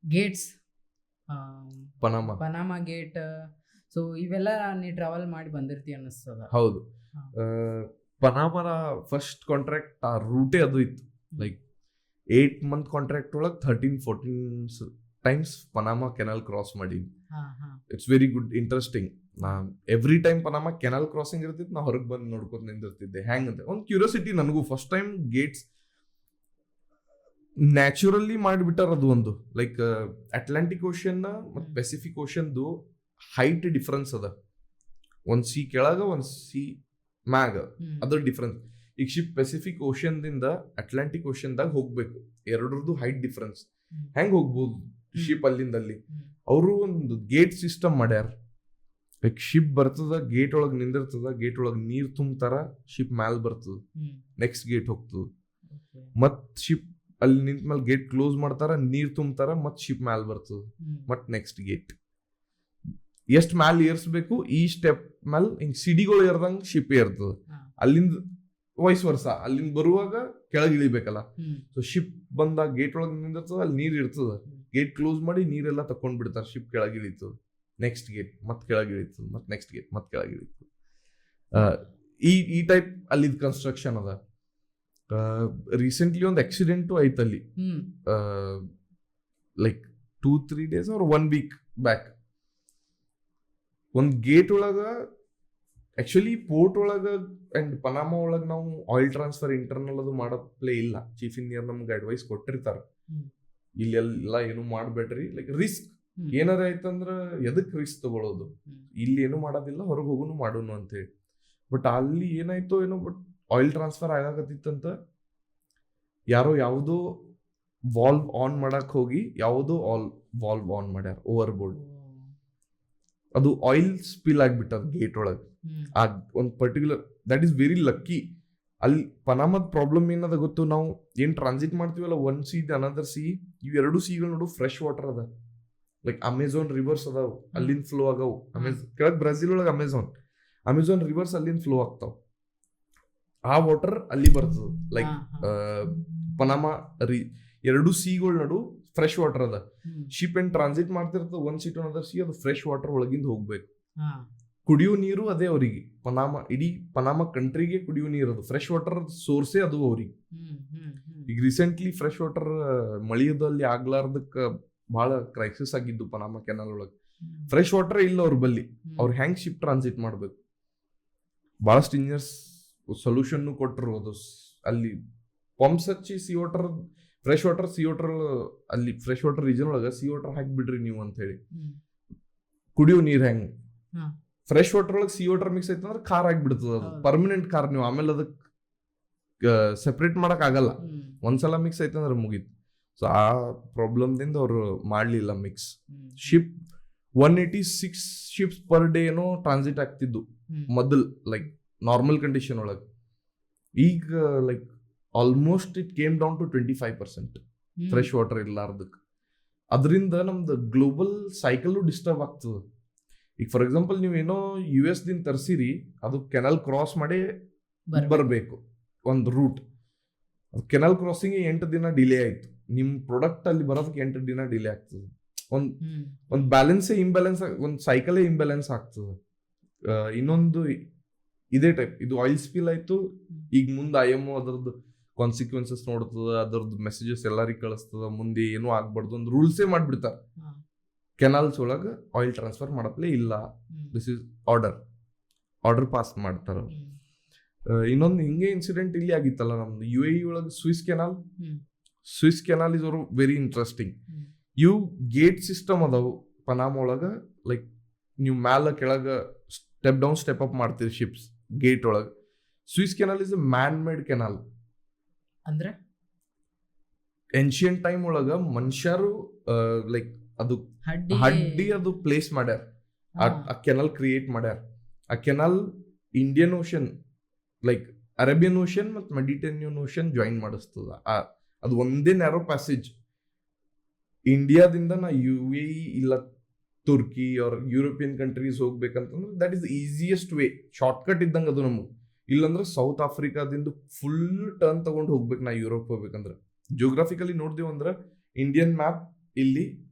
Gates, Panama. Panama gate. So ಇವೆಲ್ಲ ನೀ travel ಮಾಡಿ ಬಂದಿರ್ತಿ ಅನ್ನಿಸ್ತದ. ಹೌದು. ಹಾ. ಪನಾಮನ ಫಸ್ಟ್ ಕಾಂಟ್ರಾಕ್ಟ್ ಆ ರೂಟೇ ಅದು ಇತ್ತು. ಲೈಕ್ 8 month ಕಾಂಟ್ರಾಕ್ಟ್ ಒಳಗೆ 13-14 ಟೈಮ್ಸ್ ಪನಾಮಾ ಕೆನಾಲ್ ಕ್ರಾಸ್ ಮಾಡೀನಿ. It's very good, interesting. ನಾ every time Panama canal crossing ಇರ್ತಿತ್ತು, ನಾ ಹೊರಗೆ ಬಂದು ನೋಡ್ಕೊಂಡು ನಿಂದಿರ್ತಿದ್ದೆ. ಹೆಂಗಂತ ಒಂದು ಕ್ಯೂರಿಯಾಸಿಟಿ ನನಗೂ. ಫಸ್ಟ್ ಟೈಮ್ ಗೇಟ್ಸ್ ನ್ಯಾಚುರಲಿ ಮಾಡಿಬಿಟ್ಟಾರ. ಅದು ಒಂದು ಲೈಕ್ ಅಟ್ಲಾಂಟಿಕ್ ಓಷನ್ ಮತ್ತು ಪೆಸಿಫಿಕ್ ಓಷನ್ದು ಹೈಟ್ ಡಿಫ್ರೆನ್ಸ್ ಅದ. ಒಂದು ಸಿ ಕೆಳಗ ಒಂದು ಸಿ ಮ್ಯಾಗ, ಅದ್ರ ಡಿಫ್ರೆನ್ಸ್. ಈಗ ಶಿಪ್ ಪೆಸಿಫಿಕ್ ಓಷನ್ದಿಂದ ಅಟ್ಲಾಂಟಿಕ್ ಓಷನ್ದಾಗ ಹೋಗ್ಬೇಕು, ಎರಡರದ್ದು ಹೈಟ್ ಡಿಫ್ರೆನ್ಸ್. ಹೆಂಗ್ ಹೋಗ್ಬೋದು ಶಿಪ್ ಅಲ್ಲಿಂದ ಅಲ್ಲಿ? ಅವರು ಒಂದು ಗೇಟ್ ಸಿಸ್ಟಮ್ ಮಾಡ್ಯಾರ. ಲೈಕ್ ಶಿಪ್ ಬರ್ತದ, ಗೇಟ್ ಒಳಗೆ ನಿಂದಿರ್ತದ, ಗೇಟ್ ಒಳಗೆ ನೀರ್ ತುಂಬ್ತಾರ, ಶಿಪ್ ಮ್ಯಾಲ್ ಬರ್ತದ, ನೆಕ್ಸ್ಟ್ ಗೇಟ್ ಹೋಗ್ತದ. ಮತ್ ಶಿಪ್ ಅಲ್ಲಿ ನಿಂತ ಮೇಲೆ ಗೇಟ್ ಕ್ಲೋಸ್ ಮಾಡ್ತಾರ, ನೀರ್ ತುಂಬ್ತಾರ, ಮತ್ ಶಿಪ್ ಮ್ಯಾಲ್ ಬರ್ತದ, ಮತ್ ನೆಕ್ಸ್ಟ್ ಗೇಟ್. ಎಷ್ಟ್ ಮ್ಯಾಲ್ ಏರ್ಸ್ಬೇಕು, ಈ ಸ್ಟೆಪ್ ಮ್ಯಾಲ್ ಹಿಂಗ್ ಸಿಡಿಗಳು ಏರ್ದಂಗ ಶಿಪ್ ಏರ್ತದ. ಅಲ್ಲಿಂದ ವಯಸ್ ವರ್ಷ ಅಲ್ಲಿಂದ ಬರುವಾಗ ಕೆಳಗೆ ಇಳಿಬೇಕಲ್ಲ. ಸೊ ಶಿಪ್ ಬಂದಾಗ ಗೇಟ್ ಒಳಗೆ ನಿಂದಿರ್ತದ, ಅಲ್ಲಿ ನೀರ್ ಇರ್ತದ, ಗೇಟ್ ಕ್ಲೋಸ್ ಮಾಡಿ ನೀರೆಲ್ಲ ತಕೊಂಡ್ ಬಿಡ್ತಾರ, ಶಿಪ್ ಕೆಳಗೆ ಇಳಿತದ, ನೆಕ್ಸ್ಟ್ ಗೇಟ್ ಮತ್ ಕೆಳಗೆ ಇಳಿತದ, ಮತ್ ನೆಕ್ಸ್ಟ್ ಗೇಟ್ ಮತ್ ಕೆಳಗೆ ಇಳಿತದ. ಈ ಟೈಪ್ ಅಲ್ಲಿದ್ ಕನ್ಸ್ಟ್ರಕ್ಷನ್ ಅದ. ರೀಸೆಂಟ್ಲಿ ಒಂದು ಆಕ್ಸಿಡೆಂಟು ಐತಲ್ಲಿ, like 2-3 days or 1 week back. ಒಂದು ಗೇಟ್ ಒಳಗ ಆಕ್ಚುಲಿ ಪೋರ್ಟ್ ಒಳಗ ಅಂಡ್ ಪನಾಮಾ ಒಳಗ ನಾವು ಆಯಿಲ್ ಟ್ರಾನ್ಸ್ಫರ್ ಇಂಟರ್ನಲ್ ಅದು ಮಾಡಪ್ಲೇ ಇಲ್ಲ. ಚೀಫ್ ಇಂಜಿನಿಯರ್ ನಮ್ಗೆ ಅಡ್ವೈಸ್ ಕೊಟ್ಟಿರ್ತಾರ, ಇಲ್ಲಿ ಎಲ್ಲ ಏನು ಮಾಡ್ಬೇಡ್ರಿ, ಲೈಕ್ ರಿಸ್ಕ್ ಏನಾರ ಆಯ್ತಂದ್ರ ಎದಕ್ ರಿಸ್ಕ್ ತಗೊಳ್ಳೋದು, ಇಲ್ಲಿ ಏನು ಮಾಡೋದಿಲ್ಲ, ಹೊರಗೆ ಹೋಗುನು ಮಾಡೋನು ಅಂತ ಹೇಳಿ. ಬಟ್ ಅಲ್ಲಿ ಏನಾಯ್ತೋ ಏನೋ, ಬಟ್ ಆಯಿಲ್ ಟ್ರಾನ್ಸ್ಫರ್ ಆಗಾಕತ್ತಿತ್ತಂತ ಯಾರೋ ಯಾವುದೋ ವಾಲ್ವ್ ಆನ್ ಮಾಡಕ್ ಹೋಗಿ ಯಾವುದೋ ವಾಲ್ವ್ ಆನ್ ಮಾಡ್ಯಾರ ಓವರ್ ಬೋರ್ಡ್. ಅದು ಆಯಿಲ್ ಸ್ಪಿಲ್ ಆಗ್ಬಿಟ್ಟದ ಗೇಟ್ ಒಳಗೆ. ಆ ಒಂದು particular, that is very lucky. ಅಲ್ಲಿ ಪನಾಮದ ಪ್ರಾಬ್ಲಮ್ ಏನದ ಗೊತ್ತು, ನಾವು ಏನ್ ಟ್ರಾನ್ಸಿಟ್ ಮಾಡ್ತೀವಲ್ಲ, ಒನ್ ಸಿ ಅನದರ್ ಸಿ, ಇವ್ ಎರಡು ಸಿಗಳು ನೋಡು ಫ್ರೆಶ್ ವಾಟರ್ ಅದ. ಲೈಕ್ ಅಮೆಝಾನ್ ರಿವರ್ಸ್ ಅದಾವ, ಅಲ್ಲಿಂದ ಫ್ಲೋ ಆಗವು. ಕೆಳಗ್ ಬ್ರೆಜಿಲ್ ಒಳಗೆ ಅಮೆಝಾನ್ ರಿವರ್ಸ್ ಅಲ್ಲಿಂದ ಫ್ಲೋ ಆಗ್ತಾವ. ಆ ವಾಟರ್ ಅಲ್ಲಿ ಬರ್ತದ. ಲೈಕ್ ಪನಾಮಾ ಎರಡು ಸಿಗಳ ನಡು ಫ್ರೆಶ್ ವಾಟರ್ ಅದ. ಶಿಪ್ ಏನ್ ಟ್ರಾನ್ಸಿಟ್ ಮಾಡ್ತಿರ್ತದ one sea to another sea, ಅದು ಫ್ರೆಶ್ ವಾಟರ್ ಒಳಗಿಂದ ಹೋಗ್ಬೇಕು. ಕುಡಿಯೋ ನೀರು ಅದೇ ಅವ್ರಿಗೆ. ಇಡೀ ಪನಾಮಾ ಕಂಟ್ರಿಗೆ ಕುಡಿಯೋ ನೀರು ಅದು. ಫ್ರೆಶ್ ವಾಟರ್ ಸೋರ್ಸೇ ಅದು ಅವ್ರಿಗೆ. ಈಗ ರೀಸೆಂಟ್ಲಿ ಫ್ರೆಶ್ ವಾಟರ್ ಮಳೆಯಲ್ಲಿ ಆಗ್ಲಾರ್ದಕ್ಕ ಬಹಳ ಕ್ರೈಸಿಸ್ ಆಗಿದ್ದು ಪನಾಮಾ ಕೆನಾಲ್ ಒಳಗೆ. ಫ್ರೆಶ್ ವಾಟರ್ ಇಲ್ಲ ಅವ್ರ ಬಲ್ಲಿ, ಅವ್ರು ಹೆಂಗ್ ಶಿಪ್ ಟ್ರಾನ್ಸಿಟ್ ಮಾಡ್ಬೇಕು. ಬಹಳಷ್ಟು ಇಂಜಿನಿಯರ್ಸ್ ಸೊಲ್ಯೂಷನ್ ಕೊಟ್ಟರು. ಅದು ಅಲ್ಲಿ ಪಂಪ್ಸ್ ಹಚ್ಚಿ C water, fresh water C water, ಅಲ್ಲಿ ಫ್ರೆಶ್ ವಾಟರ್ ರೀಜನ್ ಒಳಗ ಸಿ ವಾಟರ್ ಹಾಕ್ಬಿಡ್ರಿ ನೀವು ಅಂತ ಹೇಳಿ. ಕುಡಿಯೋ ನೀರ್ ಹೆಂಗ್ ಫ್ರೆಶ್ ವಾಟರ್ ಒಳಗೆ ಸಿ ವಾಟರ್ ಮಿಕ್ಸ್ ಐತಂದ್ರೆ ಖಾರ ಆಗಿಬಿಡ್ತದ. ಅದು ಪರ್ಮನೆಂಟ್ ಖಾರ. ನೀವು ಆಮೇಲೆ ಅದಕ್ಕೆ ಸೆಪ್ರೇಟ್ ಮಾಡಕ್ ಆಗಲ್ಲ. ಒಂದ್ಸಲ ಮಿಕ್ಸ್ ಐತಂದ್ರೆ ಮುಗೀತು. ಸೊ ಆ ಪ್ರಾಬ್ಲಮ್ದಿಂದ ಅವ್ರು ಮಾಡ್ಲಿಲ್ಲ mix. Ship 186 ships per day ಏನೋ ಟ್ರಾನ್ಸಿಟ್ ಆಗ್ತಿದ್ದು ಮೊದಲು, ಲೈಕ್ ನಾರ್ಮಲ್ ಕಂಡೀಷನ್ ಒಳಗೆ. ಈಗ like almost it came down to 25% fresh water ಇರ್ಲಾರ್ದಕ್ಕೆ. ಅದರಿಂದ ನಮ್ದು ಗ್ಲೋಬಲ್ ಸೈಕಲ್ ಡಿಸ್ಟರ್ಬ್ ಆಗ್ತದೆ. ಈಗ ಫಾರ್ ಎಕ್ಸಾಂಪಲ್ ನೀವೇನೋ US ದಿಂದ ತರಿಸಿರಿ, ಅದು ಕೆನಾಲ್ ಕ್ರಾಸ್ ಮಾಡಿ ಬರಬೇಕು ಒಂದು ರೂಟ್. ಅದು ಕೆನಾಲ್ ಕ್ರಾಸಿಂಗ್ 8 ದಿನ ಡಿಲೇ ಆಯ್ತು. ನಿಮ್ ಪ್ರಾಡಕ್ಟ್ ಅಲ್ಲಿ ಬರೋದಕ್ಕೆ 8 ದಿನ ಡಿಲೇ ಆಗ್ತದೆ. ಒಂದು ಬ್ಯಾಲೆನ್ಸೇ ಇಂಬ್ಯಾಲೆನ್ಸ್, ಒಂದು ಸೈಕಲೇ ಇಂಬ್ಯಾಲೆನ್ಸ್ ಆಗ್ತದೆ. ಇನ್ನೊಂದು ಇದೇ ಟೈಪ್, ಇದು ಆಯಿಲ್ ಸ್ಪಿಲ್ ಆಯ್ತು. ಈಗ ಮುಂದೆ IMO ಅದರದ್ದು ಕಾನ್ಸಿಕ್ವೆನ್ಸಸ್ ನೋಡ್ತದ, ಅದರದ್ದು ಮೆಸೇಜಸ್ ಎಲ್ಲರಿಗೂ ಕಳಿಸ್ತದ. ಮುಂದೆ ಏನೂ ಆಗ್ಬಾರ್ದು ಒಂದು ರೂಲ್ಸೇ ಮಾಡ್ಬಿಡ್ತಾರೆ. ಕೆನಾಲ್ಸ್ ಒಳಗೆ ಆಯಿಲ್ ಟ್ರಾನ್ಸ್ಫರ್ ಮಾಡಪ್ಲೇ ಇಲ್ಲ, ದಿಸ್ ಇಸ್ ಆರ್ಡರ್ ಪಾಸ್ ಮಾಡ್ತಾರ. ಇನ್ನೊಂದು ಹಿಂಗೆ ಇನ್ಸಿಡೆಂಟ್ ಇಲ್ಲಿ ಆಗಿತ್ತಲ್ಲ ನಮ್ದು UAE ಒಳಗೆ Swiss canal is very interesting. ಇವು ಗೇಟ್ ಸಿಸ್ಟಮ್ ಅದಾವು ಪನಾಮ ಒಳಗ. ಲೈಕ್ ನೀವು ಮ್ಯಾಲ ಕೆಳಗ ಸ್ಟೆಪ್ ಡೌನ್ ಸ್ಟೆಪ್ ಅಪ್ ಮಾಡ್ತೀರಿ ಶಿಪ್ಸ್ ಗೇಟ್ ಒಳಗೆ. Swiss canal is a man made canal. ಅಂದ್ರೆ ಏನ್ಷಿಯಂಟ್ ಟೈಮ್ ಒಳಗ ಮನುಷ್ಯರು ಲೈಕ್ ಅದು ಹಡ್ಡಿ ಅದು ಪ್ಲೇಸ್ ಮಾಡ್ಯಾರ. ಆ ಕೆನಾಲ್ ಕ್ರಿಯೇಟ್ ಮಾಡ್ಯಾರ. ಆ canal Indian ocean, like Arabian ocean ಮತ್ತು ಮೆಡಿಟರೇನಿಯನ್ ಓಷನ್ ಜಾಯಿನ್ ಮಾಡಿಸ್ತದ. ಅದು ಒಂದೇ ನ್ಯಾರೋ ಪ್ಯಾಸೇಜ್. ಇಂಡಿಯಾದಿಂದ ನಾ UAE ಇಲ್ಲ ತುರ್ಕಿ ಆರ್ ಯುರೋಪಿಯನ್ ಕಂಟ್ರೀಸ್ ಹೋಗ್ಬೇಕಂತಂದ್ರೆ that is easiest way, shortcut ಇದ್ದಂಗೆ ಅದು ನಮಗೆ. ಇಲ್ಲಾಂದ್ರೆ ಸೌತ್ ಆಫ್ರಿಕಾದಿಂದ ಫುಲ್ ಟರ್ನ್ ತಗೊಂಡು ಹೋಗ್ಬೇಕು ನಾ ಯುರೋಪ್ ಹೋಗ್ಬೇಕಂದ್ರೆ. ಜಿಯೋಗ್ರಾಫಿಕಲಿ ನೋಡ್ದೇವು ಅಂದ್ರೆ ಇಂಡಿಯನ್ ಮ್ಯಾಪ್ ಇಲ್ಲಿ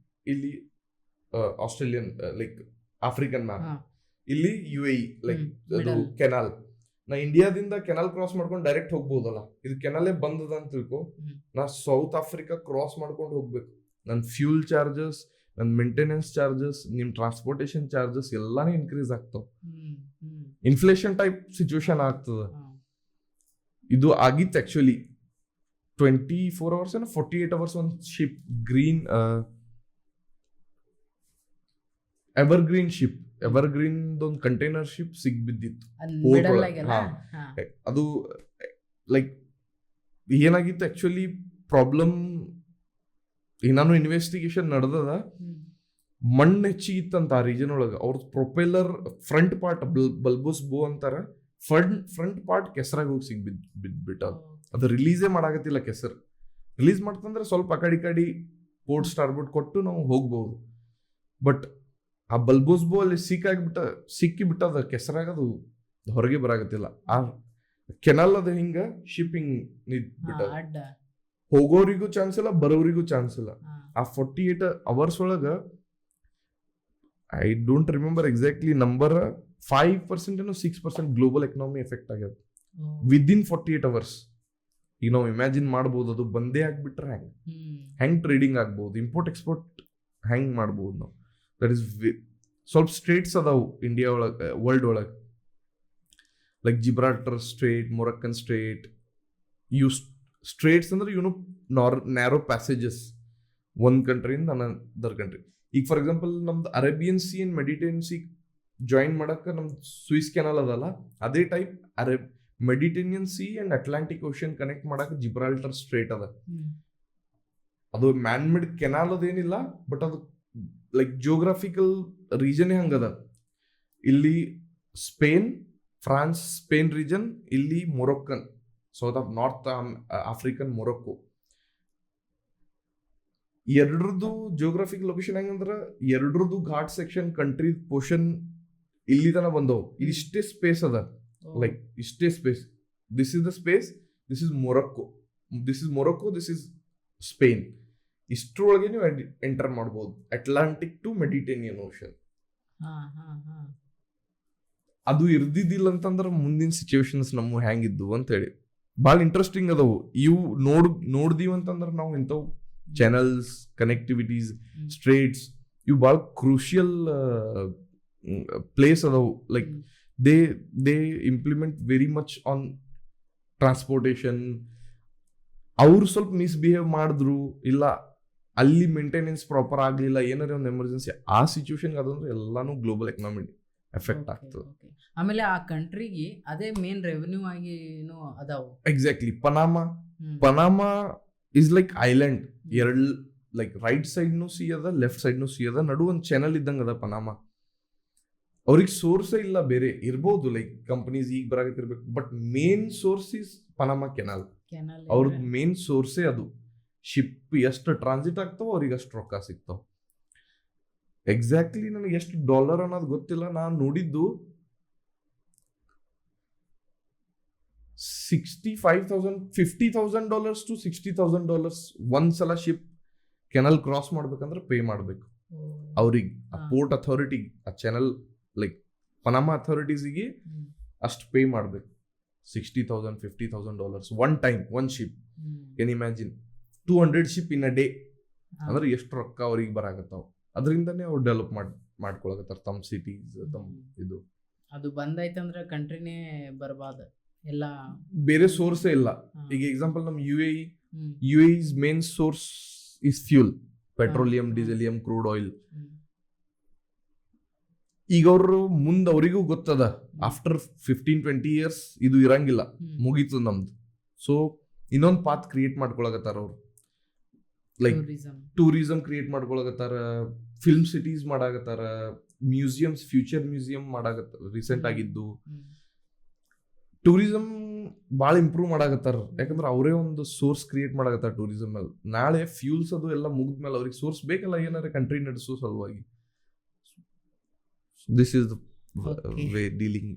ಇಲ್ಲಿ ಆಸ್ಟ್ರೇಲಿಯನ್ ಲೈಕ್ ಆಫ್ರಿಕನ್ ಮ್ಯಾಪ್, ಹಾ. ಇಲ್ಲಿ UAE ಲೈಕ್ ಅದು middle. ಕೆನಾಲ್. ನಾ ಇಂಡಿಯಾದಿಂದ ಕೆನಾಲ್ ಕ್ರಾಸ್ ಮಾಡ್ಕೊಂಡು ಡೈರೆಕ್ಟ್ ಹೋಗ್ಬೋದಲ್ಲ, ಇದು ಕೆನಾಲೇ ಬಂದದ ಅಂತ ತಿಳ್ಕೊ. ನಾ ಸೌತ್ ಆಫ್ರಿಕಾ ಕ್ರಾಸ್ ಮಾಡ್ಕೊಂಡು ಹೋಗ್ಬೇಕು. ನನ್ನ ಫ್ಯೂಲ್ ಚಾರ್ಜಸ್, ನನ್ನ ಮೇಂಟೆನೆನ್ಸ್ ಚಾರ್ಜಸ್, ನಿಮ್ ಟ್ರಾನ್ಸ್ಪೋರ್ಟೇಷನ್ ಚಾರ್ಜಸ್ ಎಲ್ಲಾನು ಇನ್ಕ್ರೀಸ್ ಆಗ್ತಾವ. ಇನ್ಫ್ಲೇಷನ್ ಟೈಪ್ ಸಿಚುವೇಶನ್ ಆಗ್ತದ. ಇದು ಆಗಿತ್ತು ಆಕ್ಚುಲಿ 24 hours 48 hours ಒಂದು ship green evergreen ship, evergreen ಒಂದು ಕಂಟೈನರ್ ಶಿಪ್ ಸಿಗ್ಬಿದ್ದಿತ್ತು. ಅದು ಲೈಕ್ ಏನಾಗಿತ್ತು ಆಕ್ಚುಲಿ ಪ್ರಾಬ್ಲಮ್, ನಾನು ಇನ್ವೆಸ್ಟಿಗೇಷನ್ ನಡೆದದ, ಮಣ್ಣು ಹೆಚ್ಚಿಗಿತ್ತಂತ ಆ ರೀಜನ್ ಒಳಗೆ. ಅವ್ರದ್ದು ಪ್ರೊಪೆಲ್ಲರ್ ಫ್ರಂಟ್ ಪಾರ್ಟ್ ಬಲ್ಬೋಸ್ ಬೋ ಅಂತಾರ, ಫ್ರಂಟ್ ಪಾರ್ಟ್ ಕೆಸರಾಗ ಹೋಗಿ ಬಿಟ್ಟ. ಅದು ರಿಲೀಸೇ ಮಾಡಾಕತ್ತಿಲ್ಲ. ಕೆಸರು ರಿಲೀಸ್ ಮಾಡ್ತಂದ್ರೆ ಸ್ವಲ್ಪ ಆ ಕಡೆ ಪೋರ್ಟ್ ಸ್ಟಾರ್ಬೋರ್ಡ್ ಕೊಟ್ಟು ನಾವು ಹೋಗ್ಬಹುದು. ಬಟ್ ಆ ಬಲ್ಬೋಸ್ ಬೋ ಅಲ್ಲಿ ಸಿಕ್ಕಿ ಬಿಟ್ಟದ ಕೆಸರಾಗ, ಅದು ಹೊರಗೆ ಬರಾಕತ್ತಿಲ್ಲ. ಆ ಕೆನಲ್ ಅದ ಹಿಂಗ ಶಿಪ್ಪಿಂಗ್ ಬಿಟ್ಟ, ಹೋಗೋರಿಗೂ ಚಾನ್ಸ್ ಇಲ್ಲ, ಬರೋರಿಗೂ ಚಾನ್ಸ್ ಇಲ್ಲ. ಆ 48 hours ಒಳಗ I don't remember exactly number, 5% ಏನೋ 6% ಗ್ಲೋಬಲ್ ಎಕನಾಮಿ ಎಫೆಕ್ಟ್ ಆಗ್ಯದ ವಿದಿನ್ 48 hours. ಈಗ ನಾವು ಇಮ್ಯಾಜಿನ್ ಮಾಡ್ಬೋದು, ಅದು ಬಂದೇ ಆಗ್ಬಿಟ್ರೆ ಹೆಂಗ್ ಟ್ರೇಡಿಂಗ್ ಆಗ್ಬೋದು, ಇಂಪೋರ್ಟ್ ಎಕ್ಸ್ಪೋರ್ಟ್ ಹೆಂಗ್ ಮಾಡ್ಬೋದು ನಾವು. ದಟ್ ಇಸ್ ಸ್ವಲ್ಪ ಸ್ಟ್ರೇಟ್ಸ್ ಅದಾವು ಇಂಡಿಯಾ ಒಳಗೆ, ವರ್ಲ್ಡ್ ಒಳಗೆ, ಲೈಕ್ ಜಿಬ್ರಾಲ್ಟರ್ ಸ್ಟ್ರೇಟ್, ಮೊರಕ್ಕನ್ ಸ್ಟ್ರೇಟ್. ಇವು ಸ್ಟ್ರೇಟ್ಸ್ ಅಂದ್ರೆ ಇವನು ನ್ಯಾರೋ ಪ್ಯಾಸೇಜಸ್ ಒಂದ್ ಕಂಟ್ರಿಯಿಂದ ಅನದರ್ ಕಂಟ್ರಿ. ಈಗ ಫಾರ್ ಎಕ್ಸಾಂಪಲ್ ನಮ್ದು Arabian C and Mediterranean C join ಮಾಡಕ್ಕೆ ನಮ್ದು ಸ್ವಿಸ್ ಕೆನಲ್ ಅದಲ್ಲ, ಅದೇ type Mediterranean C and Atlantic ocean connect ಮಾಡಕ್ಕೆ ಜಿಬ್ರಾಲ್ಟರ್ ಸ್ಟ್ರೇಟ್ ಅದ. ಅದು ಮ್ಯಾನ್ ಮೇಡ್ ಕೆನಾಲ್ ಅದೇನಿಲ್ಲ, ಬಟ್ ಅದು ಲೈಕ್ ಜಿಯೋಗ್ರಾಫಿಕಲ್ ರೀಜನ್ ಹಂಗದ. ಇಲ್ಲಿ ಸ್ಪೇನ್, ಫ್ರಾನ್ಸ್, ಸ್ಪೇನ್ ರೀಜನ್, ಇಲ್ಲಿ Moroccan, south of north African Morocco. ಎರಡ್ರದ್ದು ಜಿಯೋಗ್ರಾಫಿಕ್ ಲೊಕೇಶನ್ ಹೆಂಗಂದ್ರ, ಎರಡ್ರದ್ದು ಘಾಟ್ ಸೆಕ್ಷನ್ ಕಂಟ್ರಿ ಪೋರ್ಷನ್ ಇಲ್ಲಿ ತನ ಬಂದವು. ಇದಿಷ್ಟೇ ಸ್ಪೇಸ್ ಅದ, ಲೈಕ್ ಇಷ್ಟೇ space. This is the space, this is Morocco, this is Morocco, this is Spain. ಇಷ್ಟರೊಳಗೆ ನೀವು ಎಂಟರ್ ಮಾಡ್ಬೋದು, ಅಟ್ಲಾಂಟಿಕ್ ಟು ಮೆಡಿಟೇರಿಯನ್ ಓಷನ್. ಅದು ಇರ್ದಿದ್ದಿಲ್ಲ ಅಂತಂದ್ರೆ ಮುಂದಿನ ಸಿಚುವೇಶನ್ಸ್ ನಮ್ಮ ಹೆಂಗಿದ್ವು ಅಂತ ಹೇಳಿ ಭಾಳ ಇಂಟ್ರೆಸ್ಟಿಂಗ್ ಅದಾವು. ಇವು ನೋಡ್ದೀವಿ ಅಂತಂದ್ರೆ ನಾವು ಇಂಥವು ಚಾನಲ್ಸ್, ಕನೆಕ್ಟಿವಿಟೀಸ್, ಸ್ಟ್ರೇಟ್ಸ್, ಇವು ಭಾಳ ಕ್ರೂಷಿಯಲ್ ಪ್ಲೇಸ್ ಅದಾವು. Like they implement very much on transportation. ಅವ್ರು ಸ್ವಲ್ಪ ಮಿಸ್ಬಿಹೇವ್ ಮಾಡಿದ್ರು, ಇಲ್ಲ ಅಲ್ಲಿ ಮೇಂಟೆನೆನ್ಸ್ ಪ್ರಾಪರ್ ಆಗಲಿಲ್ಲ, ಏನಾರ ಒಂದು ಎಮರ್ಜೆನ್ಸಿ, ಆ ಸಿಚುವೇಶನ್ ಅದಂದ್ರೆ ಎಲ್ಲಾನು ಗ್ಲೋಬಲ್ ಎಕನಾಮಿ ಎಫೆಕ್ಟ್ ಆಗ್ತದೆ. ಆಮೇಲೆ ಆ ಕಂಟ್ರಿಗೆ ಅದೇ ಮೇನ್ ರೆವೆನ್ಯೂ ಆಗಿ ಅದಾವು. Exactly. Panama is like island. ಎರಡು ಲೈಕ್ ರೈಟ್ ಸೈಡ್ನು ಸಿ ಅದ, ಲೆಫ್ಟ್ ಸೈಡ್ನು ಸಿ ಅದ, ನಡು ಒಂದು ಚಾನಲ್ ಇದ್ದಂಗೆ ಅದ ಪನಾಮಾ. ಅವ್ರಿಗೆ ಸೋರ್ಸೇ ಇಲ್ಲ, ಬೇರೆ ಇರ್ಬೋದು ಲೈಕ್ ಕಂಪನೀಸ್ ಈಗ ಬರಾಕತ್ತಿರ್ಬೇಕು, but main source is Panama canal. ಅವ್ರದ್ದು ಮೇನ್ ಸೋರ್ಸೇ ಅದು. ಶಿಪ್ ಎಷ್ಟು ಟ್ರಾನ್ಸಿಟ್ ಆಗ್ತಾವ ಅವ್ರಿಗೆ ಅಷ್ಟು ರೊಕ್ಕ ಸಿಗ್ತಾವ. ಎಕ್ಸಾಕ್ಟ್ಲಿ ನನಗೆ ಎಷ್ಟು ಡಾಲರ್ ಅನ್ನೋದು ಗೊತ್ತಿಲ್ಲ. ನಾನು ನೋಡಿದ್ದು $50,000 to $60,000 ಒಂದ್ಸಲ ಶಿಪ್ ಕೆನಲ್ ಕ್ರಾಸ್ ಮಾಡ್ಬೇಕಂದ್ರೆ ಪೇ ಮಾಡ್ಬೇಕು ಅವ್ರಿಗೆ. ಆ ಪೋರ್ಟ್ ಅಥಾರಿಟಿ, ಆ ಚಾನಲ್ ಲೈಕ್ ಪನಾಮಾ ಅಥಾರಿಟೀಸಿಗೆ ಅಷ್ಟು ಪೇ ಮಾಡ್ಬೇಕು. $60,000 $50,000 one time, one ship. Can imagine 200 ship in a day ಅಂದ್ರೆ ಎಷ್ಟು ರೊಕ್ಕ ಅವ್ರಿಗೆ ಬರಾಕತ್ತಾವ. ಅದರಿಂದನೇ ಅವ್ರು ಡೆವಲಪ್ ಮಾಡ್ಕೊಳಕತ್ತಾರ ತಮ್ಮ ಸಿಟೀಸ್, ತಮ್ಮ ಇದು. ಅದು ಬಂದೈತಂದ್ರೆ ಕಂಟ್ರಿನೇ ಬರ್ಬಾರ್ದು, ಎಲ್ಲ ಬೇರೆ ಸೋರ್ಸೇ ಇಲ್ಲ. ಈಗ ಎಕ್ಸಾಂಪಲ್ ನಮ್ UAE's main source is fuel, petroleum, ಡೀಸೆಲಿಯಂ, ಕ್ರೂಡ್ ಆಯಿಲ್. ಈಗ ಅವರು ಮುಂದೆ ಅವರಿಗೂ ಗೊತ್ತದ, ಆಫ್ಟರ್ 15-20 years ಇದು ಇರಂಗಿಲ್ಲ, ಮುಗೀತು ನಮ್ದು. ಸೊ ಇನ್ನೊಂದು ಪಾತ್ ಕ್ರಿಯೇಟ್ ಮಾಡ್ಕೊಳಕತ್ತಾರ ಅವ್ರು. ಲೈಕ್ ಟೂರಿಸಂ ಕ್ರಿಯೇಟ್ ಮಾಡ್ಕೊಳಕತ್ತಾರ, ಫಿಲ್ಮ್ ಸಿಟೀಸ್ ಮಾಡಾಕತ್ತಾರ, ಮ್ಯೂಸಿಯಮ್ಸ್, ಫ್ಯೂಚರ್ ಮ್ಯೂಸಿಯಂ ಮಾಡಾಕತ್ತಾರ ರೀಸೆಂಟ್ ಆಗಿದ್ದು. ಟೂರಿಸಂ ಭಾಳ ಇಂಪ್ರೂವ್ ಮಾಡಾಕತ್ತಾರ, ಯಾಕಂದ್ರೆ ಅವರೇ ಒಂದು ಸೋರ್ಸ್ ಕ್ರಿಯೇಟ್ ಮಾಡಾಕತ್ತಾರ ಟೂರಿಸಂ ಮೇಲೆ. ನಾಳೆ ಫ್ಯೂಲ್ಸ್ ಅದು ಎಲ್ಲ ಮುಗಿದ್ಮೇಲೆ ಅವ್ರಿಗೆ ಸೋರ್ಸ್ ಬೇಕಲ್ಲ, ಏನಾರ ಕಂಟ್ರಿ ನಡೆಸೋ ಸಲುವಾಗಿ. This is the way dealing.